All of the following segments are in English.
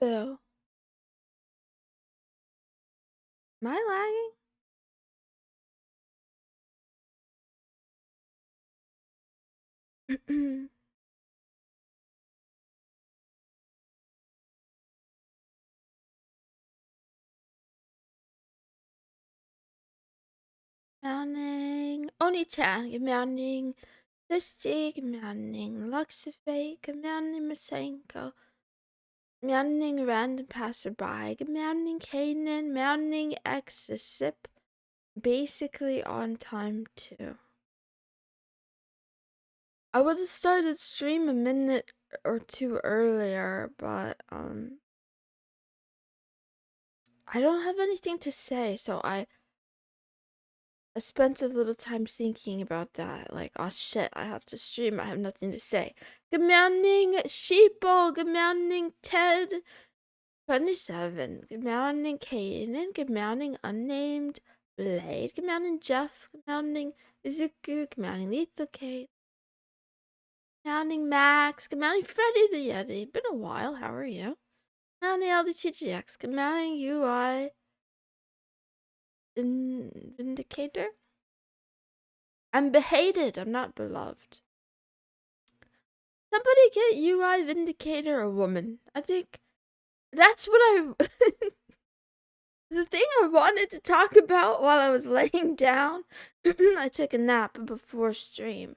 Boo. Am I lagging? Meowning. Oni-chan. Meowning. Fisty. Meowning. Luxifae. Meowning Masenko. Meowning Random Passerby. Meowning Kanan. Meowning Exisip. Basically on time too. I would have started stream a minute or two earlier, but I don't have anything to say, so I spent a little time thinking about that. Like, oh shit, I have to stream. I have nothing to say. Good morning, Sheeple. Good morning, Ted. 27. Good morning, Kaden. Good morning, Unnamed Blade. Good morning, Jeff. Good morning, Izuku. Good morning, Lethal Kate. Good morning, Max. Good morning, Freddy the Yeti. Been a while. How are you? Good morning, LDTGX. Good morning, UI Vindicator. I'm behated. I'm not beloved. Somebody get UI Vindicator a woman. I think that's what I. The thing I wanted to talk about while I was laying down, I took a nap before stream,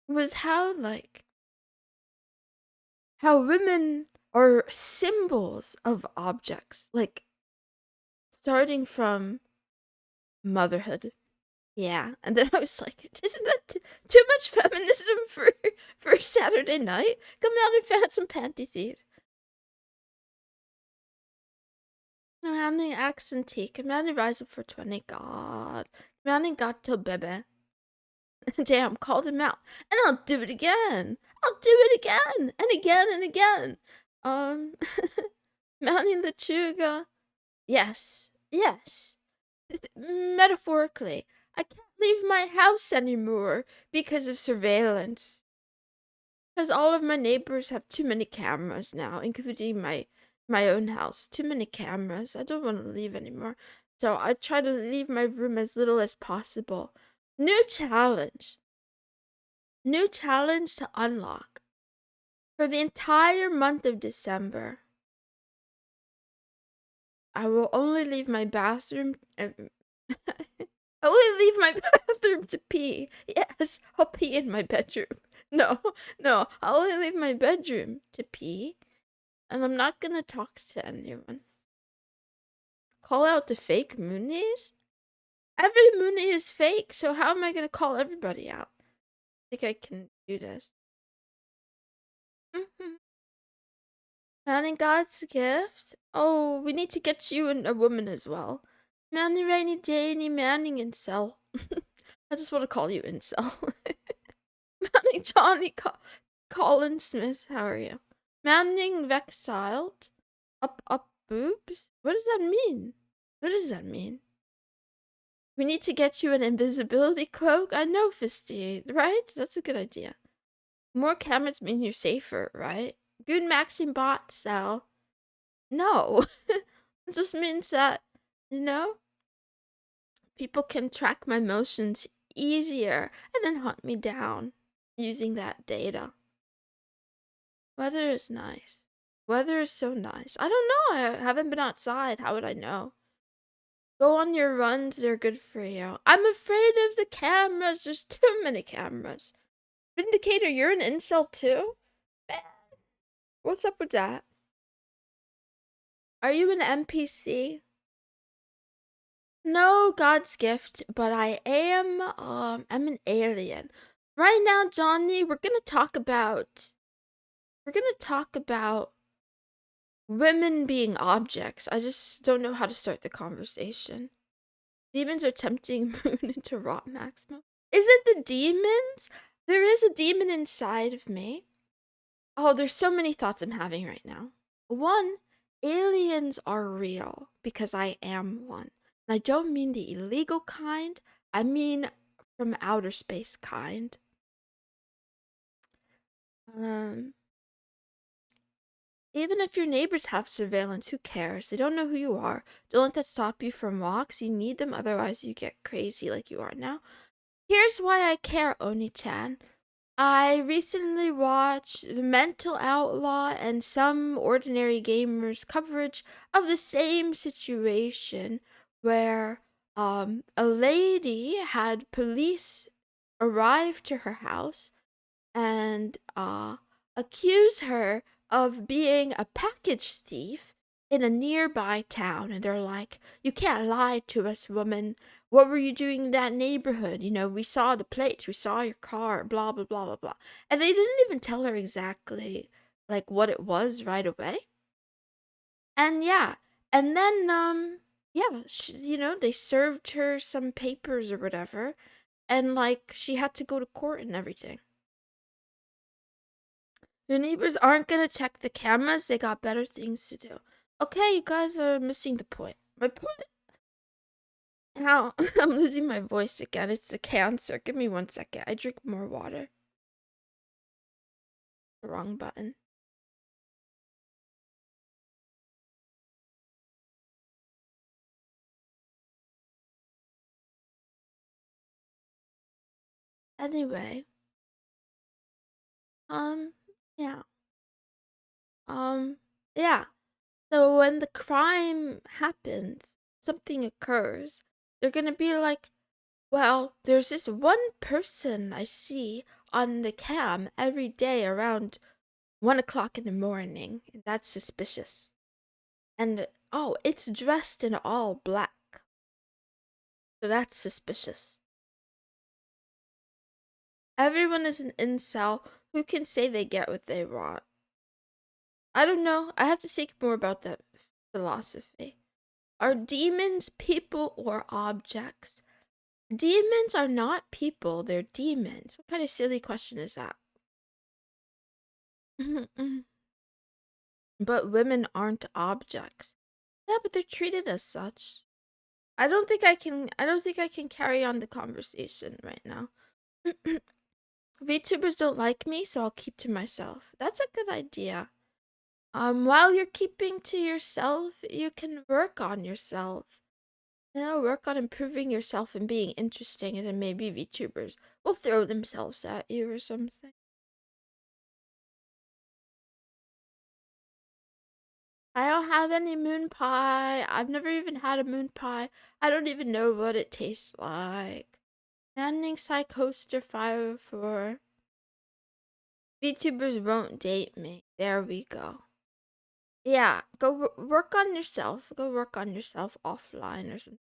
was how women are symbols of objects, like starting from motherhood. Yeah, and then I was like, isn't that too much feminism for Saturday night? Come out and find some panty thieves. Commanding accent commanding rise up for 20. God. Commanding gato bebe. Damn, called him out. And I'll do it again. I'll do it again. And again and again. Mounting the chuga. Yes. Yes. Metaphorically. I can't leave my house anymore because of surveillance. Because all of my neighbors have too many cameras now, including my own house. Too many cameras. I don't want to leave anymore. So I try to leave my room as little as possible. New challenge. New challenge to unlock. For the entire month of December, I will only leave my bathroom. I only leave my bathroom to pee. Yes, I'll pee in my bedroom. No, I'll only leave my bedroom to pee. And I'm not gonna talk to anyone. Call out the fake Moonies? Every Moonie is fake, so how am I gonna call everybody out? I think I can do this. Manning God's gift? Oh, we need to get you and a woman as well. Manning Rainy Danny, Manning Incel. I just want to call you Incel. Manning Johnny Colin Smith, how are you? Manning Vexiled? Up boobs? What does that mean? What does that mean? We need to get you an invisibility cloak? I know, Fisty, right? That's a good idea. More cameras mean you're safer, right? Good Maxim bot cell. No. It just means that, you know, people can track my motions easier and then hunt me down using that data. Weather is nice. Weather is so nice. I don't know. I haven't been outside. How would I know? Go on your runs. They're good for you. I'm afraid of the cameras. There's too many cameras. Vindicator, you're an incel too? Man, what's up with that? Are you an NPC? No, God's gift, but I am I'm an alien. Right now, Johnny, we're gonna talk about women being objects. I just don't know how to start the conversation. Demons are tempting Moon into rot maximum. Is it the demons? There is a demon inside of me. Oh, there's so many thoughts I'm having right now. One, aliens are real because I am one. And I don't mean the illegal kind, I mean from outer space kind. Even if your neighbors have surveillance, who cares? They don't know who you are. Don't let that stop you from walks. You need them, otherwise you get crazy like you are now. Here's why I care, Oni-chan. I recently watched The Mental Outlaw and Some Ordinary Gamers coverage of the same situation where a lady had police arrive to her house and accuse her of being a package thief in a nearby town. And they're like, "You can't lie to us, woman. What were you doing in that neighborhood? You know, we saw the plates, we saw your car, blah, blah, blah, blah, blah." And they didn't even tell her exactly like what it was right away. And yeah, and then yeah, they served her some papers or whatever, and like she had to go to court and everything. Your neighbors aren't gonna check the cameras, they got better things to do. Okay, you guys are missing the point. My point. Now, I'm losing my voice again. It's the cancer. Give me 1 second. I drink more water. The wrong button. Anyway. Yeah. Yeah. So when the crime happens, something occurs, they're gonna be like, well, there's this one person I see on the cam every day around 1 o'clock in the morning. That's suspicious. And oh, it's dressed in all black. So that's suspicious. Everyone is an incel who can say they get what they want. I don't know. I have to think more about that philosophy. Are demons people or objects? Demons are not people, they're demons. What kind of silly question is that? But women aren't objects. Yeah, but they're treated as such. I don't think I can carry on the conversation right now. VTubers don't like me, so I'll keep to myself. That's a good idea. While you're keeping to yourself, you can work on yourself. Work on improving yourself and being interesting, and then maybe VTubers will throw themselves at you or something. I don't have any moon pie. I've never even had a moon pie. I don't even know what it tastes like. Manning Psychoster 504. VTubers won't date me. There we go. Yeah, go work on yourself. Go work on yourself offline or something.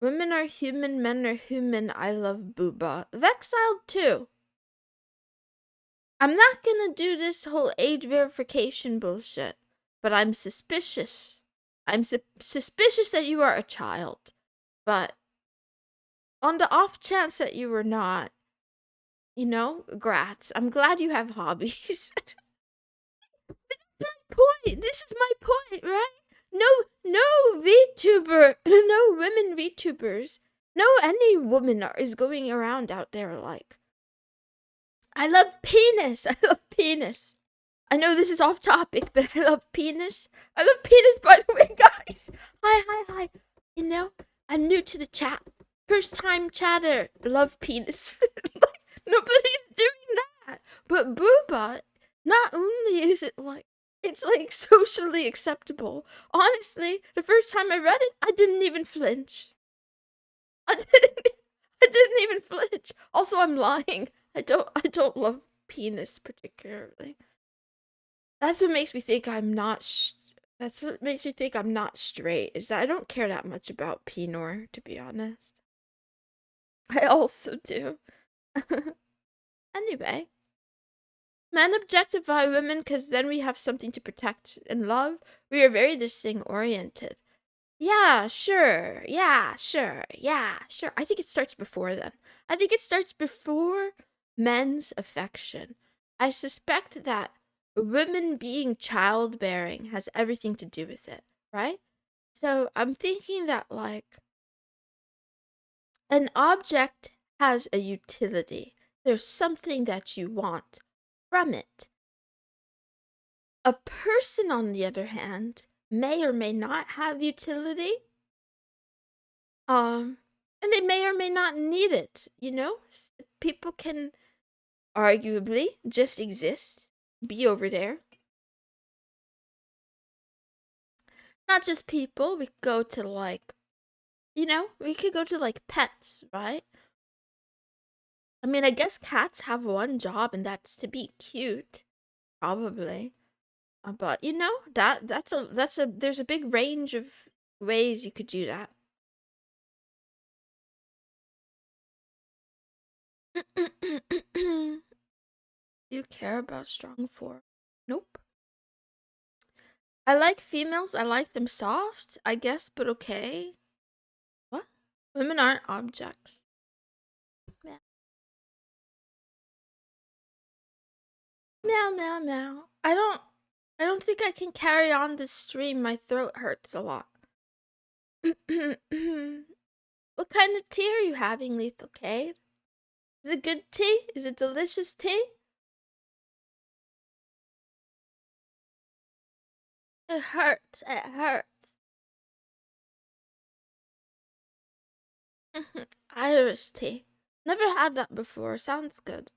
Women are human, men are human. I love booba. Vexiled too. I'm not gonna do this whole age verification bullshit, but I'm suspicious. I'm suspicious that you are a child. But on the off chance that you were not, grats. I'm glad you have hobbies. My point. This is my point, right? No VTuber, no women VTubers, no any woman is going around out there like, I love penis. I love penis. I know this is off topic, but I love penis. I love penis, by the way, guys. Hi. I'm new to the chat. First time chatter. Love penis. Like, nobody's doing that. But booba, not only is it like, it's like socially acceptable. Honestly, the first time I read it, I didn't even flinch. I didn't even flinch. Also, I'm lying. I don't love penis particularly. That's what makes me think I'm not. That's what makes me think I'm not straight. Is that I don't care that much about penor, to be honest. I also do. Anyway, men objectify women because then we have something to protect and love. We are very this thing oriented. Yeah, sure. Yeah, sure. Yeah, sure. I think it starts before then. I think it starts before men's affection. I suspect that women being childbearing has everything to do with it, right? So I'm thinking that, like, an object has a utility. There's something that you want from it. A person, on the other hand, may or may not have utility. And they may or may not need it, you know? People can arguably just exist, be over there. Not just people, we could go to like, we could go to like pets, right? I mean, I guess cats have one job, and that's to be cute, probably. But there's a big range of ways you could do that. You care about strong form? Nope. I like females. I like them soft, I guess, but okay. What? Women aren't objects. Meow. Meow, meow, meow. I don't think I can carry on this stream. My throat hurts a lot. What kind of tea are you having, Lethal Cade? Is it good tea? Is it delicious tea? It hurts. It hurts. Irish tea. Never had that before. Sounds good.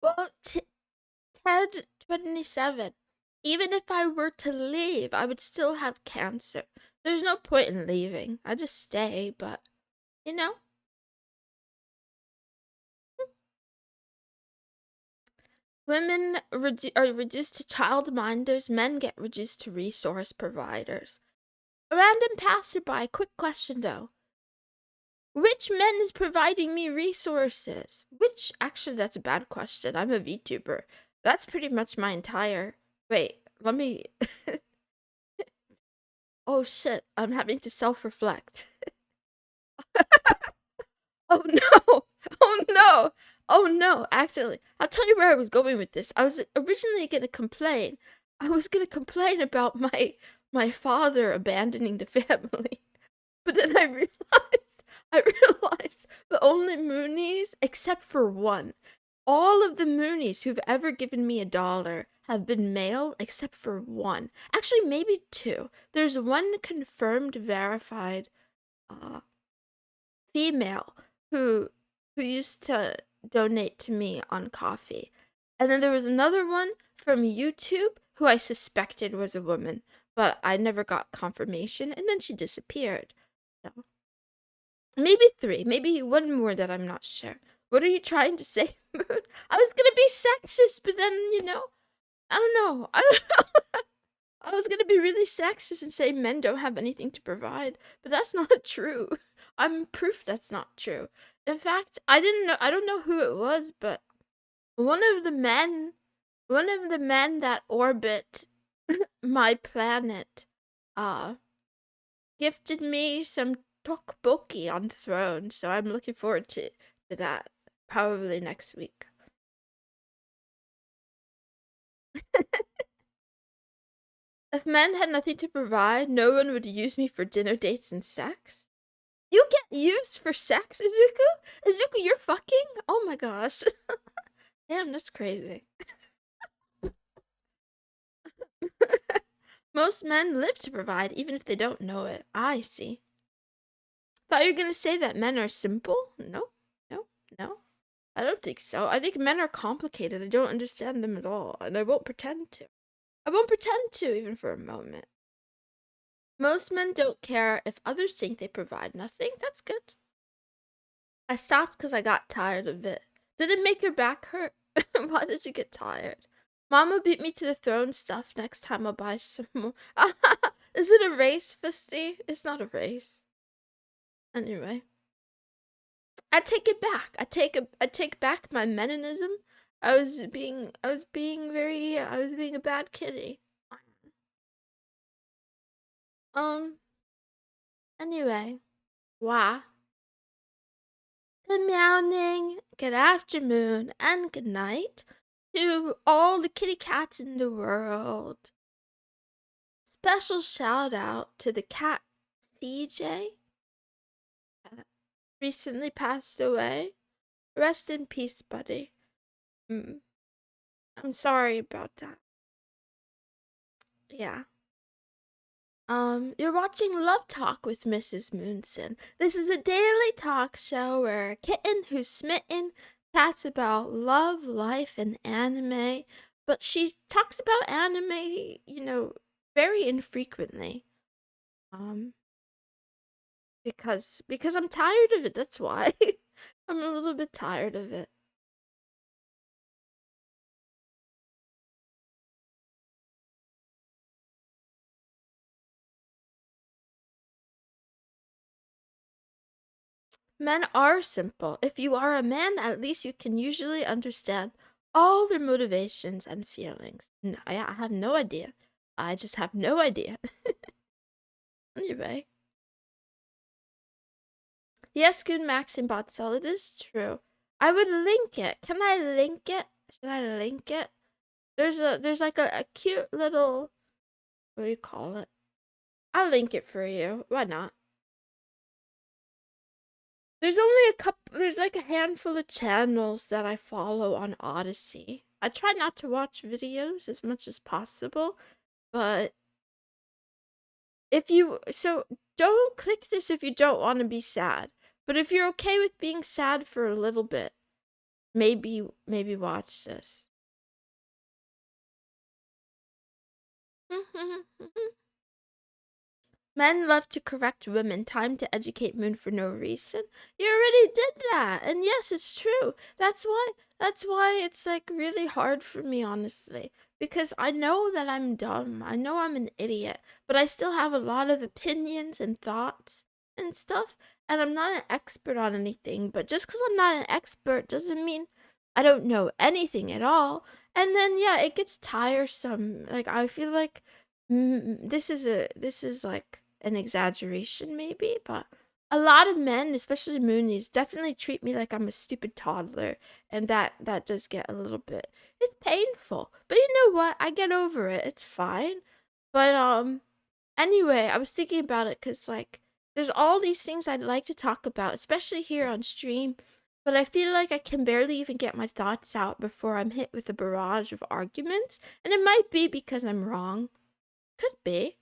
Well, Ted 27. Even if I were to leave, I would still have cancer. There's no point in leaving. I just stay, but you know. Women are reduced to childminders, men get reduced to resource providers. A random passerby, quick question though. Which men is providing me resources? Actually, that's a bad question. I'm a VTuber. That's pretty much my entire. Wait, let me. Oh shit, I'm having to self reflect. Oh no! Oh no! Oh no! Accidentally. I'll tell you where I was going with this. I was originally gonna complain. I was gonna complain about my father abandoning the family. But then I realized the only Moonies, except for one, all of the Moonies who've ever given me $1 have been male, except for one. Actually, maybe two. There's one confirmed, verified, female who used to donate to me on Coffee, and then there was another one from YouTube who I suspected was a woman, but I never got confirmation, and then she disappeared. So maybe three, maybe one more that I'm not sure. What are you trying to say, Moon? I was gonna be sexist, but then I don't know. I don't know. I was gonna be really sexist and say men don't have anything to provide, but that's not true. I'm proof that's not true. In fact, I don't know who it was, but one of the men that orbit my planet, gifted me some tteokbokki on Throne, so I'm looking forward to that probably next week. If men had nothing to provide, no one would use me for dinner dates and sex. You get used for sex, Izuku? Izuku, you're fucking? Oh my gosh. Damn, that's crazy. Most men live to provide, even if they don't know it. I see. Thought you were gonna say that men are simple? No, no, no. I don't think so. I think men are complicated. I don't understand them at all, and I won't pretend to. I won't pretend to, even for a moment. Most men don't care if others think they provide nothing. That's good. I stopped because I got tired of it. Did it make your back hurt? Why did you get tired? Mama beat me to the throne stuff. Next time I'll buy some more. Is it a race, Fisty? It's not a race. Anyway. I take it back. I take back my meninism. I was being a bad kitty. Anyway. Wow. Good morning, good afternoon, and good night to all the kitty cats in the world. Special shout out to the cat CJ. Recently passed away. Rest in peace, buddy. Mm. I'm sorry about that. Yeah. You're watching Love Talk with Mrs. Moonson. This is a daily talk show where a kitten who's smitten chats about love, life, and anime. But she talks about anime, very infrequently. Um, because I'm tired of it, that's why. I'm a little bit tired of it. Men are simple. If you are a man, at least you can usually understand all their motivations and feelings. No, I have no idea. I just have no idea. Anyway. Yes, good Max and Botzell, it is true. I would link it. Can I link it? Should I link it? There's like a cute little, what do you call it? I'll link it for you. Why not? There's only there's like a handful of channels that I follow on Odyssey. I try not to watch videos as much as possible, but so don't click this if you don't want to be sad. But if you're okay with being sad for a little bit, maybe watch this. Men love to correct women. Time to educate Moon for no reason. You already did that. And yes, it's true. That's why it's like really hard for me, honestly. Because I know that I'm dumb. I know I'm an idiot. But I still have a lot of opinions and thoughts and stuff. And I'm not an expert on anything. But just because I'm not an expert doesn't mean I don't know anything at all. And then yeah, it gets tiresome. Like I feel like this is like an exaggeration maybe, but a lot of men, especially Moonies, definitely treat me like I'm a stupid toddler, and that does get a little bit, it's painful. But you know what? I get over it. It's fine. But anyway, I was thinking about it cuz like there's all these things I'd like to talk about, especially here on stream, but I feel like I can barely even get my thoughts out before I'm hit with a barrage of arguments, and it might be because I'm wrong. Could be.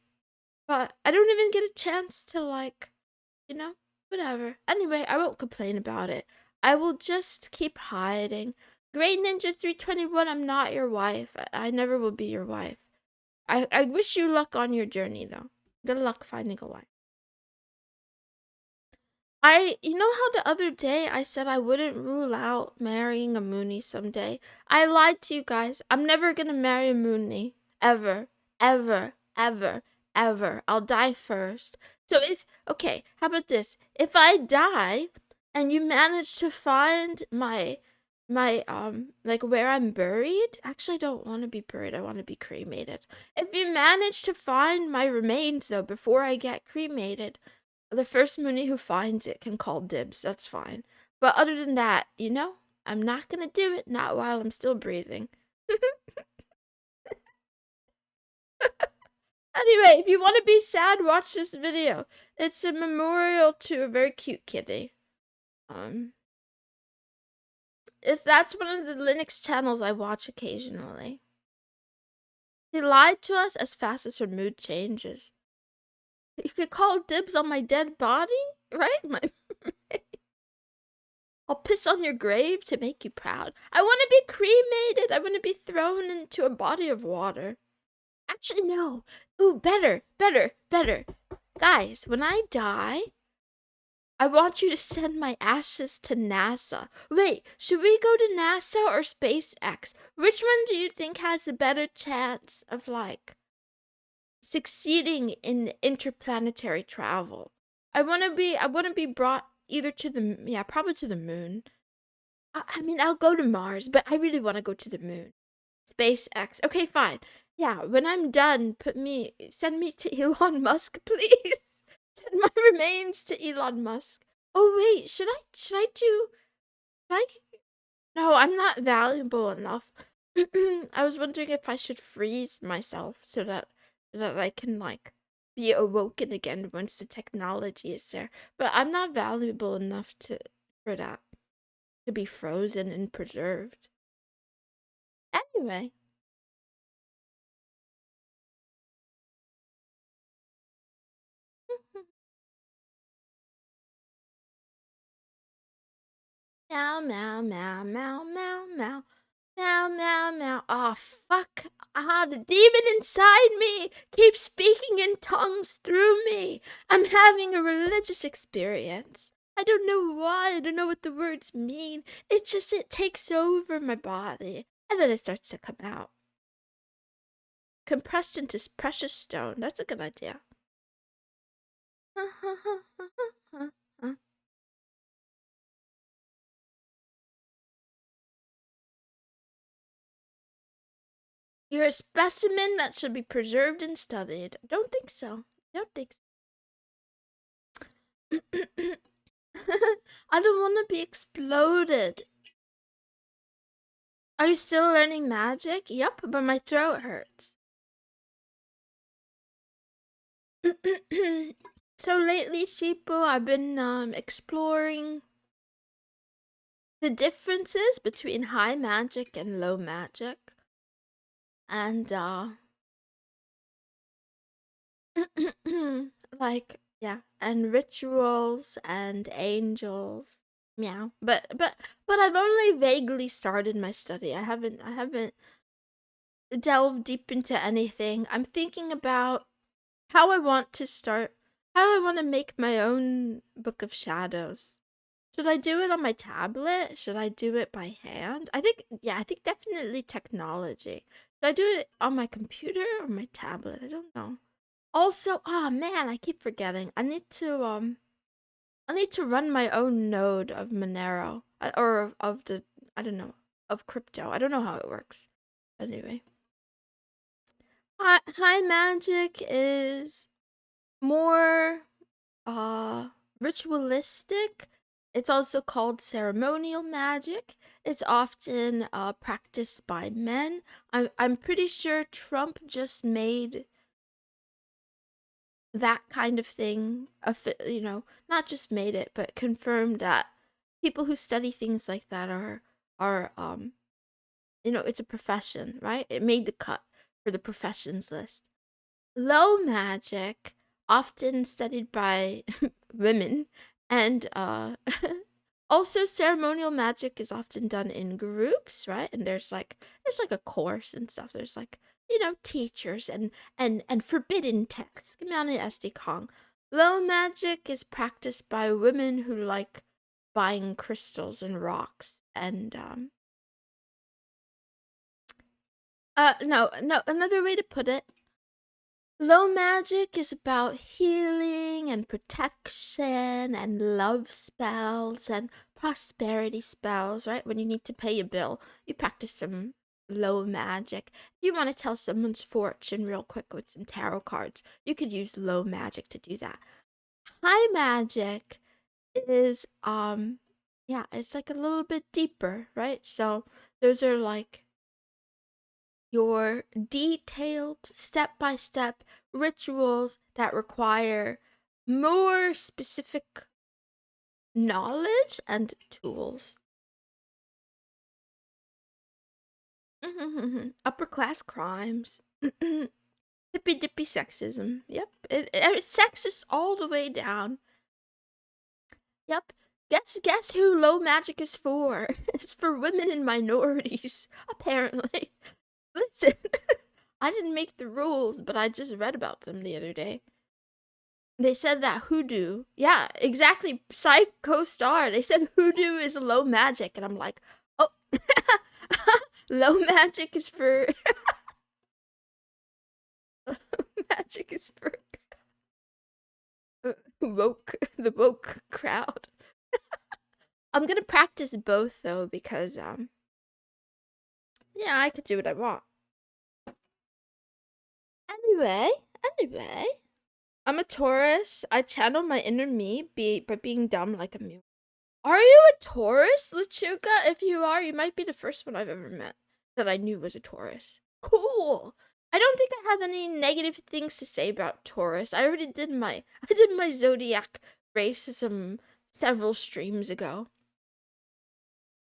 But I don't even get a chance to, like, you know, whatever. Anyway, I won't complain about it. I will just keep hiding. Great Ninja 321, I'm not your wife. I never will be your wife. I wish you luck on your journey, though. Good luck finding a wife. You know how the other day I said I wouldn't rule out marrying a Moonie someday? I lied to you guys. I'm never gonna marry a Moonie. Ever. Ever. Ever. Ever. I'll die first. So okay, how about this? If I die and you manage to find like where I'm buried, actually I don't want to be buried. I want to be cremated. If you manage to find my remains though before I get cremated, the first Moonie who finds it can call dibs. That's fine. But other than that, I'm not gonna do it. Not while I'm still breathing. Anyway, if you want to be sad, watch this video. It's a memorial to a very cute kitty. Um, that's one of the Linux channels I watch occasionally. She lied to us as fast as her mood changes. You could call dibs on my dead body, right? I'll piss on your grave to make you proud. I want to be cremated. I want to be thrown into a body of water. Actually, no. Ooh, better. Guys, when I die, I want you to send my ashes to NASA. Wait, should we go to NASA or SpaceX? Which one do you think has a better chance of, like, succeeding in interplanetary travel? I want to be brought either to probably to the moon. I mean, I'll go to Mars, but I really want to go to the moon. SpaceX. Okay, fine. Yeah, when I'm done, send me to Elon Musk, please. Send my remains to Elon Musk. Oh wait, should I do? Should I? No, I'm not valuable enough. I was wondering if I should freeze myself so that I can like be awoken again once the technology is there. But I'm not valuable enough for that to be frozen and preserved. Anyway. Meow, meow, meow, meow, meow, meow. Meow, meow, meow. Oh, fuck. The demon inside me keeps speaking in tongues through me. I'm having a religious experience. I don't know why. I don't know what the words mean. It takes over my body. And then it starts to come out. Compressed into precious stone. That's a good idea. You're a specimen that should be preserved and studied. Don't think so. Don't think so. I don't want to be exploded. Are you still learning magic? Yep, but my throat hurts. So lately, sheeple, I've been exploring the differences between high magic and low magic. And like, yeah, and rituals and angels. Meow. But I've only vaguely started my study. I haven't delved deep into anything. I'm thinking about how I want to make my own Book of Shadows. Should I do it on my tablet? Should I do it by hand? I think definitely technology. Should I do it on my computer or my tablet? I don't know. Also, oh man, I keep forgetting. I need to run my own node of Monero or of the I don't know, of crypto. I don't know how it works. Anyway, high magic is more ritualistic. It's also called ceremonial magic. It's often practiced by men. I'm pretty sure Trump just made that kind of thing, not just made it, but confirmed that people who study things like that are it's a profession, right? It made the cut for the professions list. Low magic, often studied by women, and also ceremonial magic is often done in groups, right? And there's like a course and stuff. There's like, teachers and forbidden texts. SD Kong. Low magic is practiced by women who like buying crystals and rocks and no, another way to put it. Low magic is about healing and protection and love spells and prosperity spells, right? When you need to pay a bill, you practice some low magic. If you want to tell someone's fortune real quick with some tarot cards, you could use low magic to do that. High magic is it's like a little bit deeper, right? So those are like your detailed step-by-step rituals that require more specific knowledge and tools. Upper class crimes. Hippy-dippy sexism. Yep. It's sexist all the way down. Yep. Guess who low magic is for? It's for women and minorities, apparently. Listen, I didn't make the rules, but I just read about them the other day. They said that hoodoo, yeah, exactly, Psycho Star. They said hoodoo is low magic, and I'm like, oh, low magic is for magic is for the woke crowd. I'm gonna practice both though because yeah, I could do what I want. Anyway, I'm a Taurus. I channel my inner me by being dumb like a mule. Are you a Taurus, Lechuga? If you are, you might be the first one I've ever met that I knew was a Taurus. Cool. I don't think I have any negative things to say about Taurus. I did my zodiac racism several streams ago.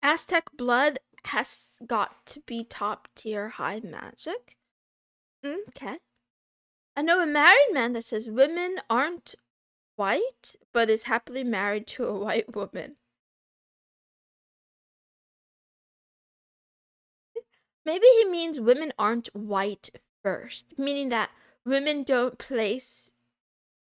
Aztec blood has got to be top tier high magic. Okay. I know a married man that says women aren't white, but is happily married to a white woman. Maybe he means women aren't white first, meaning that women don't place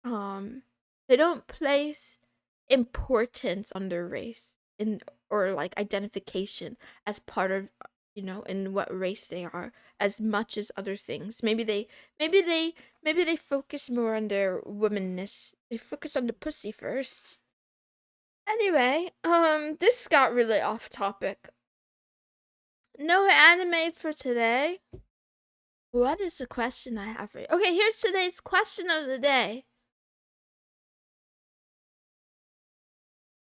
they don't place importance on their race in or like identification as part of in what race they are as much as other things. Maybe they focus more on their womanness. They focus on the pussy first. Anyway, this got really off topic. No anime for today. What is the question I have for you? Okay, here's today's question of the day.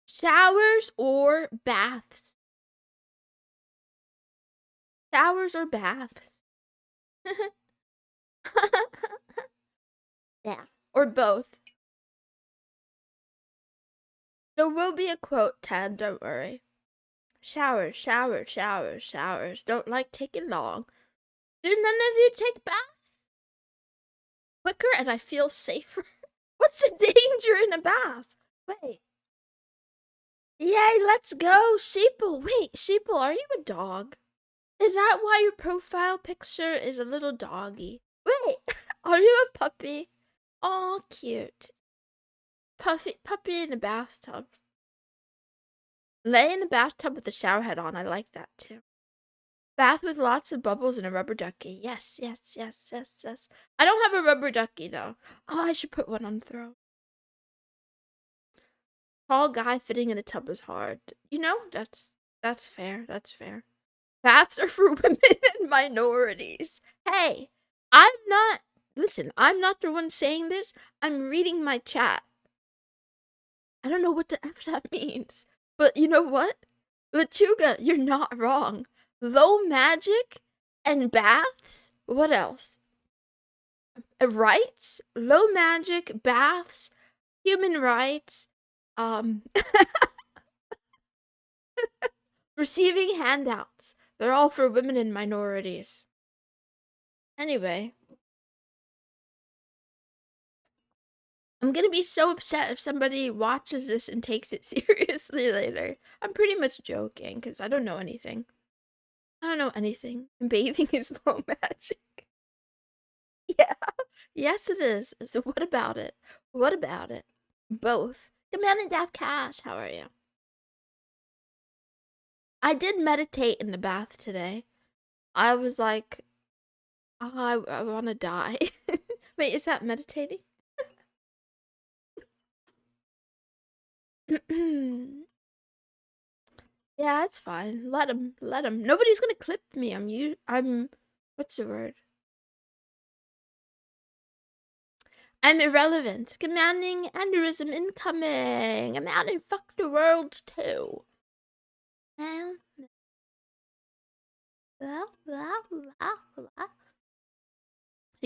Showers or baths? Showers or baths? Yeah, or both. There will be a quote, Ted, don't worry. Showers, showers, showers, showers. Don't like taking long. Do none of you take baths? Quicker and I feel safer. What's the danger in a bath? Wait. Yay, let's go, Sheeple. Wait, Sheeple, are you a dog? Is that why your profile picture is a little doggy? Wait, are you a puppy? Aw, cute. Puppy in a bathtub. Lay in a bathtub with a shower head on. I like that too. Bath with lots of bubbles and a rubber ducky. Yes, yes, yes, yes, yes. I don't have a rubber ducky though. Oh, I should put one on throw. Tall guy fitting in a tub is hard. That's fair. That's fair. Baths are for women and minorities. Hey, listen, I'm not the one saying this. I'm reading my chat. I don't know what the F that means. But you know what? Lechuga, you're not wrong. Low magic and baths? What else? Rights? Low magic, baths, human rights, receiving handouts. They're all for women and minorities. Anyway. I'm gonna be so upset if somebody watches this and takes it seriously later. I'm pretty much joking, because I don't know anything. I don't know anything. And bathing is low magic. Yeah. Yes, it is. So what about it? What about it? Both. Good morning, Daft Cash. How are you? I did meditate in the bath today. I was like, oh, I want to die. Wait, is that meditating? Yeah, it's fine. Let him. Let him. Nobody's gonna clip me. I'm. What's the word? I'm irrelevant. Commanding aneurysm incoming. I'm out and fuck the world too. You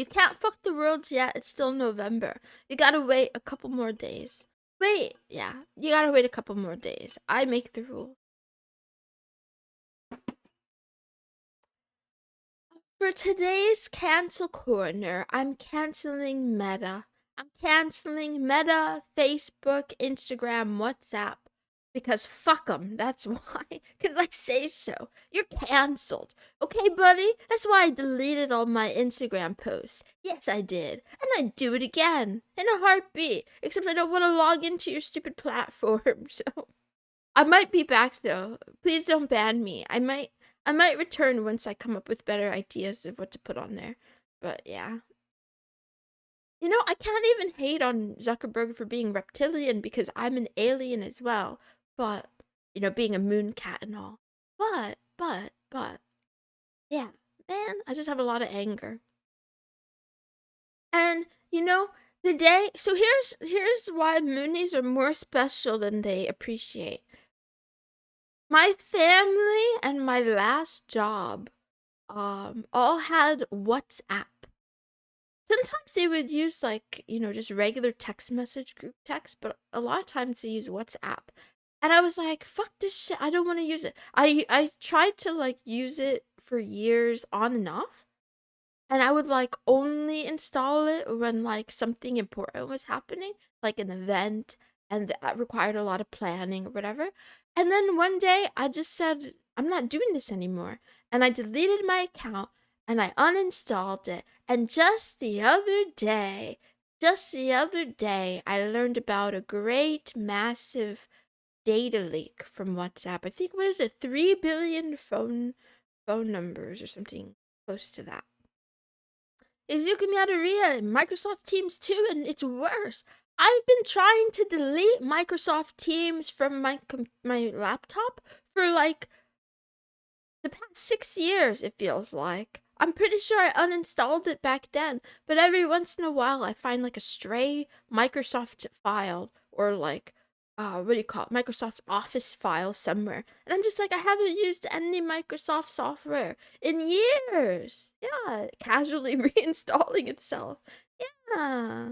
can't fuck the world yet. It's still November. You gotta wait a couple more days. Wait, yeah. You gotta wait a couple more days. I make the rule. For today's cancel corner, I'm canceling Meta. I'm canceling Meta, Facebook, Instagram, WhatsApp. Because fuck them. That's why. Because I say so. You're canceled. Okay, buddy? That's why I deleted all my Instagram posts. Yes, I did. And I'd do it again. In a heartbeat. Except I don't want to log into your stupid platform. So I might be back though. Please don't ban me. I might return once I come up with better ideas of what to put on there. But yeah. I can't even hate on Zuckerberg for being reptilian because I'm an alien as well. But, being a moon cat and all. But, yeah, man, I just have a lot of anger. And, so here's why Moonies are more special than they appreciate. My family and my last job all had WhatsApp. Sometimes they would use just regular text message group text, but a lot of times they use WhatsApp. And I was like, fuck this shit. I don't want to use it. I tried to like use it for years on and off. And I would like only install it when like something important was happening, like an event, and that required a lot of planning or whatever. And then one day I just said, I'm not doing this anymore. And I deleted my account and I uninstalled it. And just the other day, I learned about a great, massive data leak from WhatsApp. I think, what is it, 3 billion phone numbers or something close to that. Izuku Miyadoria in Microsoft Teams too, and it's worse. I've been trying to delete Microsoft Teams from my laptop for like the past 6 years, it feels like. I'm pretty sure I uninstalled it back then, but every once in a while I find like a stray Microsoft file or like what do you call it? Microsoft Office file somewhere. And I'm just like, I haven't used any Microsoft software in years. Yeah, casually reinstalling itself. Yeah.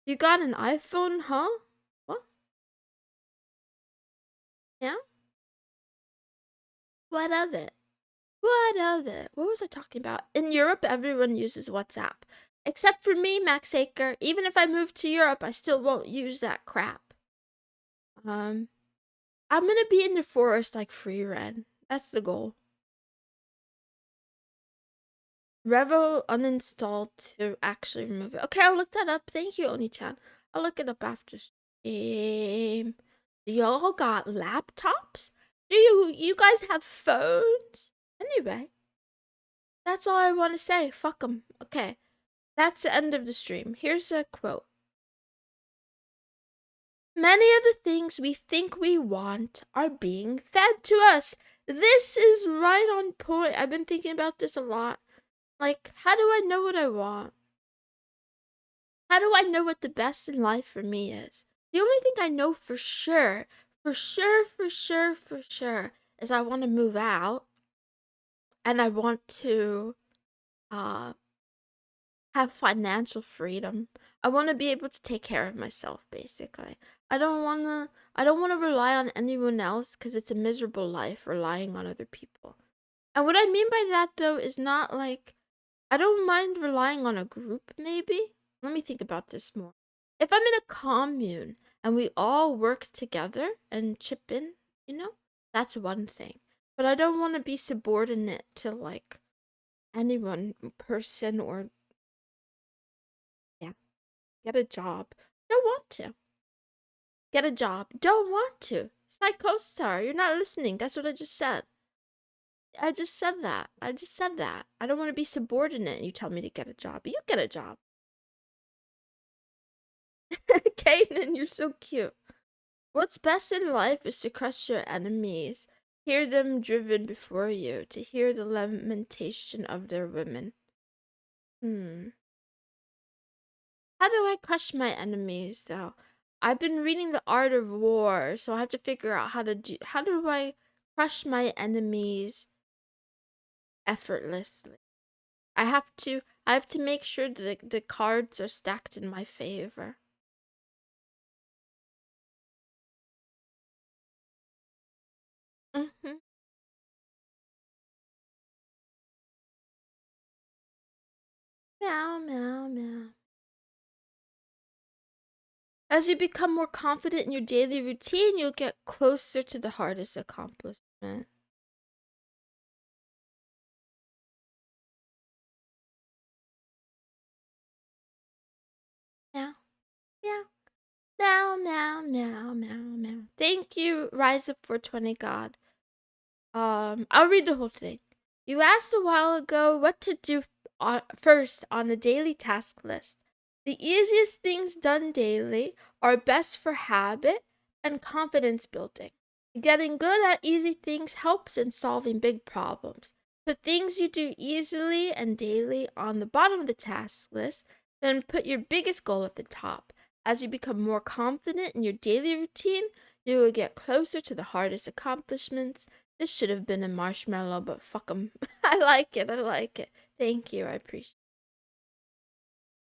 You got an iPhone, huh? What? Yeah? What of it? What of it? What was I talking about? In Europe, everyone uses WhatsApp. Except for me, Max Aker. Even if I move to Europe, I still won't use that crap. I'm gonna be in the forest like Free Ren. That's the goal. Revo uninstalled to actually remove it. Okay, I'll look that up. Thank you, Oni-chan. I'll look it up after stream. Y'all got laptops? Do you guys have phones? Anyway, that's all I want to say. Fuck them. Okay, that's the end of the stream. Here's a quote. Many of the things we think we want are being fed to us. This is right on point. I've been thinking about this a lot. Like, how do I know what I want? How do I know what the best in life for me is? The only thing I know for sure, is I want to move out and I want to uh have financial freedom. I want to be able to take care of myself basically. I don't want to rely on anyone else cuz it's a miserable life relying on other people. And what I mean by that though is not like I don't mind relying on a group, maybe. Let me think about this more. If I'm in a commune and we all work together and chip in, that's one thing. But I don't want to be subordinate to like anyone person or, yeah, get a job. Don't want to. Get a job. Don't want to. Psychostar, you're not listening. That's what I just said. I just said that. I don't want to be subordinate and you tell me to get a job. You get a job. Kaden, you're so cute. What's best in life is to crush your enemies, hear them driven before you, to hear the lamentation of their women. How do I crush my enemies, though? I've been reading The Art of War, so I have to figure out how do I crush my enemies effortlessly? I have to make sure that the cards are stacked in my favor. Mm-hmm. Meow, meow, meow. As you become more confident in your daily routine, you'll get closer to the hardest accomplishment. Meow, meow, meow, meow, meow, meow, meow. Thank you, Rise Up for 20 God. I'll read the whole thing. You asked a while ago what to do first on the daily task list. The easiest things done daily are best for habit and confidence building. Getting good at easy things helps in solving big problems. Put things you do easily and daily on the bottom of the task list, then put your biggest goal at the top. As you become more confident in your daily routine, you will get closer to the hardest accomplishments. This should have been a marshmallow, but fuck 'em. I like it. Thank you, I appreciate it.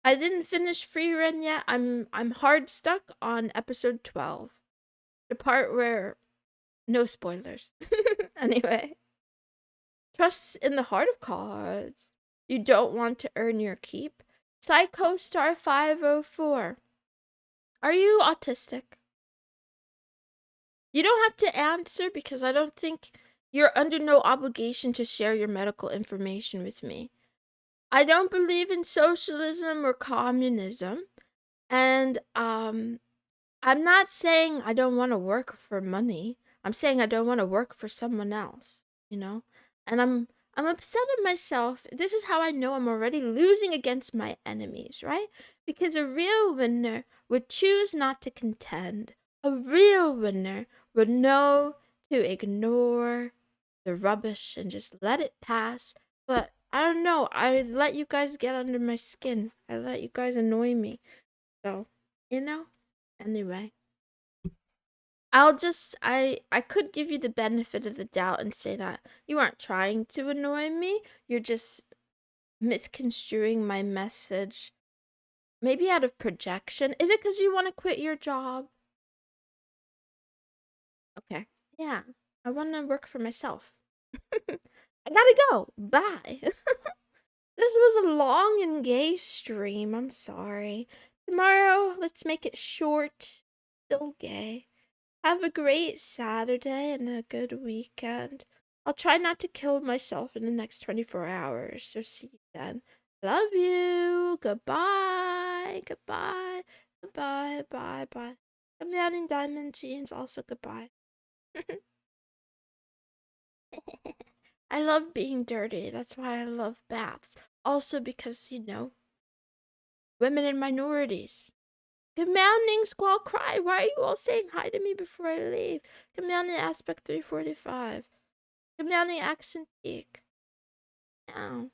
I didn't finish Free Run yet. I'm hard stuck on episode 12. The part where no spoilers. Anyway, trust in the heart of cards. You don't want to earn your keep. Psycho Star 504. Are you autistic? You don't have to answer because I don't think you're under no obligation to share your medical information with me. I don't believe in socialism or communism. And I'm not saying I don't want to work for money. I'm saying I don't want to work for someone else, you know? And I'm upset at myself. This is how I know I'm already losing against my enemies, right? Because a real winner would choose not to contend. A real winner would know to ignore the rubbish and just let it pass. But I don't know. I let you guys get under my skin. I let you guys annoy me. So, you know? Anyway. I could give you the benefit of the doubt and say that you aren't trying to annoy me. You're just misconstruing my message. Maybe out of projection. Is it because you want to quit your job? Okay. Yeah. I want to work for myself. I gotta go. Bye. This was a long and gay stream. I'm sorry. Tomorrow, let's make it short. Still gay. Have a great Saturday and a good weekend. I'll try not to kill myself in the next 24 hours. So see you then. Love you. Goodbye. Goodbye. Goodbye. Bye. Bye. I'm down in diamond jeans. Also goodbye. I love being dirty. That's why I love baths. Also because, women and minorities. Good morning, Squall Cry. Why are you all saying hi to me before I leave? Good morning, Aspect 345. Good morning, Accent Geek. Ow.